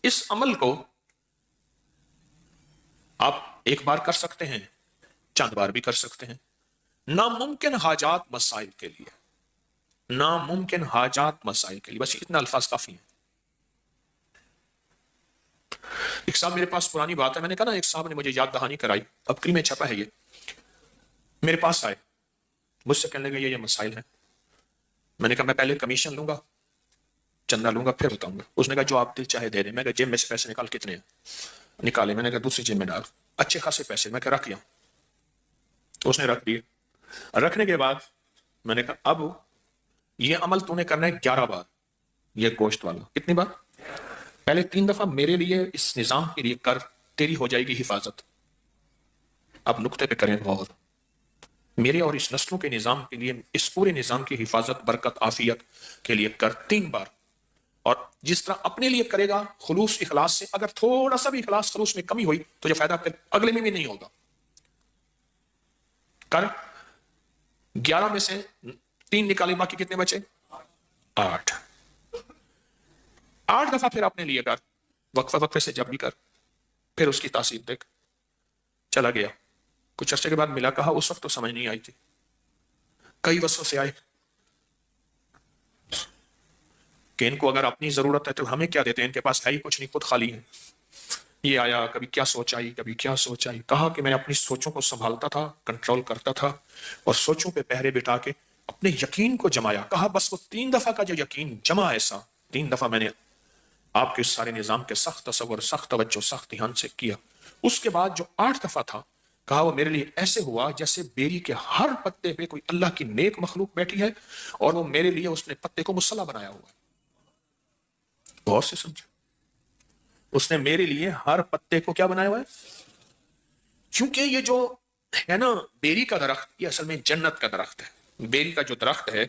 اس عمل کو آپ ایک بار کر سکتے ہیں، چند بار بھی کر سکتے ہیں، ناممکن حاجات مسائل کے لیے، ناممکن حاجات مسائل کے لیے بس اتنا الفاظ کافی ہیں۔ ایک صاحب میرے پاس، پرانی بات ہے، میں نے کہا نا ایک صاحب نے مجھے یاد دہانی کرائی، ابکری میں چھپا ہے یہ، میرے پاس آئے، مجھ سے کہنے لگے یہ مسائل ہیں۔ میں نے کہا میں پہلے کمیشن لوں گا، چندہ لوں گا، پھر بتاؤں گا۔ اس نے کہا جو آپ دل چاہے دے دیں۔ میں کہا جیب میں سے پیسے نکال، کتنے ہیں؟ نکالے۔ میں نے کہا دوسری جیب میں ڈال، اچھے خاصے پیسے۔ میں کہا رکھ لیا، اس نے رکھ دیے۔ رکھنے کے بعد میں نے کہا اب یہ عمل تو نے کرنا ہے 11 بار، یہ گوشت والا۔ کتنی بار؟ پہلے 3 دفعہ میرے لیے، اس نظام کے لیے کر، تیری ہو جائے گی حفاظت۔ اب نقطے پہ کریں غور، میرے اور اس نسلوں کے نظام کے لیے، اس پورے نظام کی حفاظت، برکت، عافیت کے لیے کر 3 بار۔ اور جس طرح اپنے لیے کرے گا خلوص اخلاص سے، اگر تھوڑا سا بھی اخلاص خلوص میں کمی ہوئی تو یہ فائدہ پھر اگلے میں بھی نہیں ہوگا۔ کر 11 میں سے 3 نکالے، باقی کتنے بچے؟ 8۔ 8 دفعہ پھر اپنے لیے کر، وقفہ وقفے سے جب بھی کر، پھر اس کی تاثیر دیکھ۔ چلا گیا، کچھ عرصے کے بعد ملا، کہا اس وقت تو سمجھ نہیں آئی تھی، کئی وسوسے آئے کہ ان کو اگر اپنی ضرورت ہے تو ہمیں کیا دیتے ہیں، ان کے پاس ہے ہی کچھ نہیں، خود خالی ہے۔ یہ آیا، کبھی کیا سوچ آئی، کبھی کیا سوچ آئی۔ کہا کہ میں اپنی سوچوں کو سنبھالتا تھا، کنٹرول کرتا تھا، اور سوچوں پہ پہرے بٹھا کے اپنے یقین کو جمایا۔ کہا بس وہ 3 دفعہ کا جو یقین جمع، ایسا 3 دفعہ میں نے آپ کے سارے نظام کے سخت تصور، سخت توجہ، سخت دھیان سے کیا۔ اس کے بعد جو 8 دفعہ تھا، کہا وہ میرے لیے ایسے ہوا جیسے بیری کے ہر پتے پہ کوئی اللہ کی نیک مخلوق بیٹھی ہے، اور وہ میرے لیے اس نے پتے کو مصلی بنایا ہوا ہے۔ غور سے سمجھو، اس نے میرے لیے ہر پتے کو کیا بنایا ہوا ہے؟ کیونکہ یہ جو ہے نا بیری کا درخت، یہ اصل میں جنت کا درخت ہے۔ بیری کا جو درخت ہے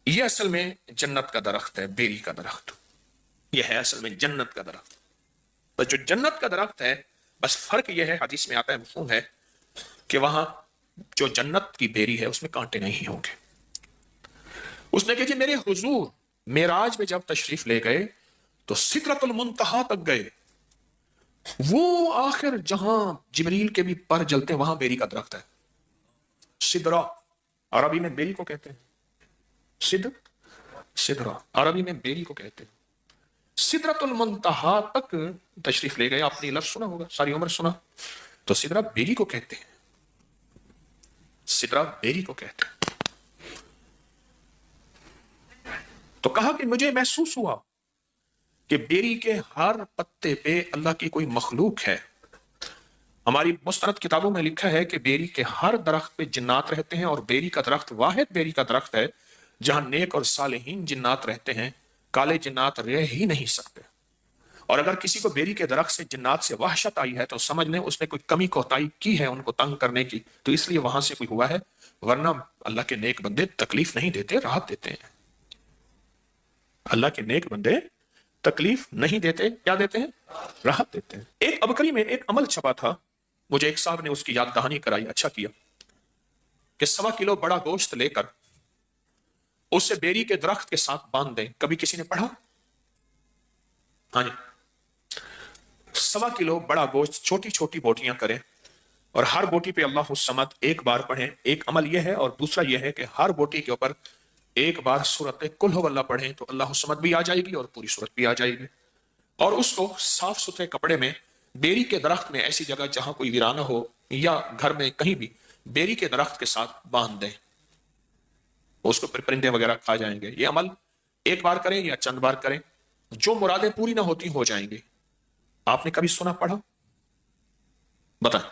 یہ اصل میں جنت کا درخت ہے۔ بیری کا درخت یہ ہے اصل میں جنت کا درخت۔ بس جو جنت کا درخت ہے، بس فرق یہ ہے، حدیث میں آتا ہے، مفہوم ہے، کہ وہاں جو جنت کی بیری ہے اس میں کانٹے نہیں ہوں گے۔ اس نے کہا کہ میرے حضور معراج میں جب تشریف لے گئے تو سدرۃ المنتہا تک گئے، وہ آخر جہاں جبریل کے بھی پر جلتے ہیں، وہاں بیری کا درخت ہے۔ سدرہ عربی میں بیری کو کہتے ہیں، سدرہ عربی میں بیری کو کہتے ہیں۔ سدرۃ المنتہا تک تشریف لے گئے، آپ نے لفظ سنا ہوگا، ساری عمر سنا، تو سدرہ بیری کو کہتے ہیں، سدرہ بیری کو کہتے ہیں۔ تو کہا کہ مجھے محسوس ہوا کہ بیری کے ہر پتے پہ اللہ کی کوئی مخلوق ہے۔ ہماری مستند کتابوں میں لکھا ہے کہ بیری کے ہر درخت پہ جنات رہتے ہیں، اور بیری کا درخت واحد بیری کا درخت ہے جہاں نیک اور صالحین جنات رہتے ہیں، کالے جنات رہ ہی نہیں سکتے۔ اور اگر کسی کو بیری کے درخت سے جنات سے وحشت آئی ہے تو سمجھ لیں اس نے کوئی کمی کوتاہی کی ہے ان کو تنگ کرنے کی، تو اس لیے وہاں سے کوئی ہوا ہے، ورنہ اللہ کے نیک بندے تکلیف نہیں دیتے، راحت دیتے ہیں۔ اللہ کے نیک بندے تکلیف نہیں دیتے، کیا دیتے ہیں؟ راحت دیتے ہیں۔ ایک ابکری میں ایک عمل چھپا تھا، مجھے ایک صاحب نے اس کی یاد دہانی کرائی، اچھا کیا، کہ 1.25 کلو بڑا گوشت لے کر اسے بیری کے درخت کے ساتھ باندھ دیں۔ کبھی کسی نے پڑھا؟ ہاں جی، 1.25 کلو بڑا گوشت، چھوٹی چھوٹی بوٹیاں کریں، اور ہر بوٹی پہ اللہ الصمد ایک بار پڑھیں۔ ایک عمل یہ ہے، اور دوسرا یہ ہے کہ ہر بوٹی کے اوپر ایک بار سورت قل هو اللہ پڑھیں تو اللہ الصمد بھی آ جائے گی اور پوری سورت بھی آ جائے گی۔ اور اس کو صاف ستھرے کپڑے میں بیری کے درخت میں، ایسی جگہ جہاں کوئی ویرانہ ہو، یا گھر میں کہیں بھی بیری کے درخت کے ساتھ باندھ دیں، اس کو پھر پرندے وغیرہ کھا جائیں گے۔ یہ عمل ایک بار کریں یا چند بار کریں، جو مرادیں پوری نہ ہوتی ہو جائیں گی۔ آپ نے کبھی سنا پڑھا؟ بتائیں،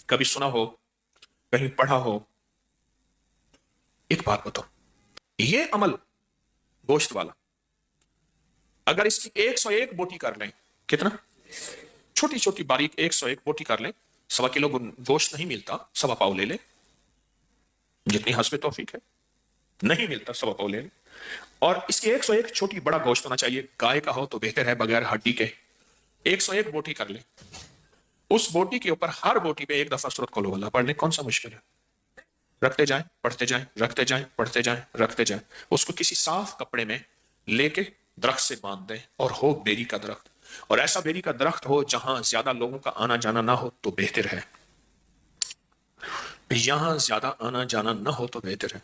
کبھی سنا ہو، کہیں پڑھا ہو؟ ایک بات بتاؤ، یہ عمل گوشت والا اگر اس کی 101 بوٹی کر لیں، کتنا؟ چھوٹی چھوٹی باریک 101 بوٹی کر لیں، 1.25 کلو گوشت نہیں ملتا، 1.25 پاؤ لے لیں، جتنی حسب توفیق ہے، نہیں ملتا 1.25 پاؤ لے لیں۔ اور اس کی 101 چھوٹی بڑا گوشت ہونا چاہیے، گائے کا ہو تو بہتر ہے، بغیر ہڈی کے۔ 101 بوٹی کر لیں، اس بوٹی کے اوپر ہر بوٹی پہ ایک دفعہ سورۃ قل هو اللہ پڑھ لیں۔ کون سا مشکل ہے؟ رکھتے جائیں، پڑھتے جائیں، رکھتے جائیں، پڑھتے جائیں، رکھتے جائیں۔ اس کو کسی صاف کپڑے میں لے کے درخت سے باندھ دیں اور ہو بیری کا درخت، اور ایسا بیری کا درخت ہو جہاں زیادہ لوگوں کا آنا جانا نہ ہو تو بہتر ہے، یہاں زیادہ آنا جانا نہ ہو تو بہتر ہے۔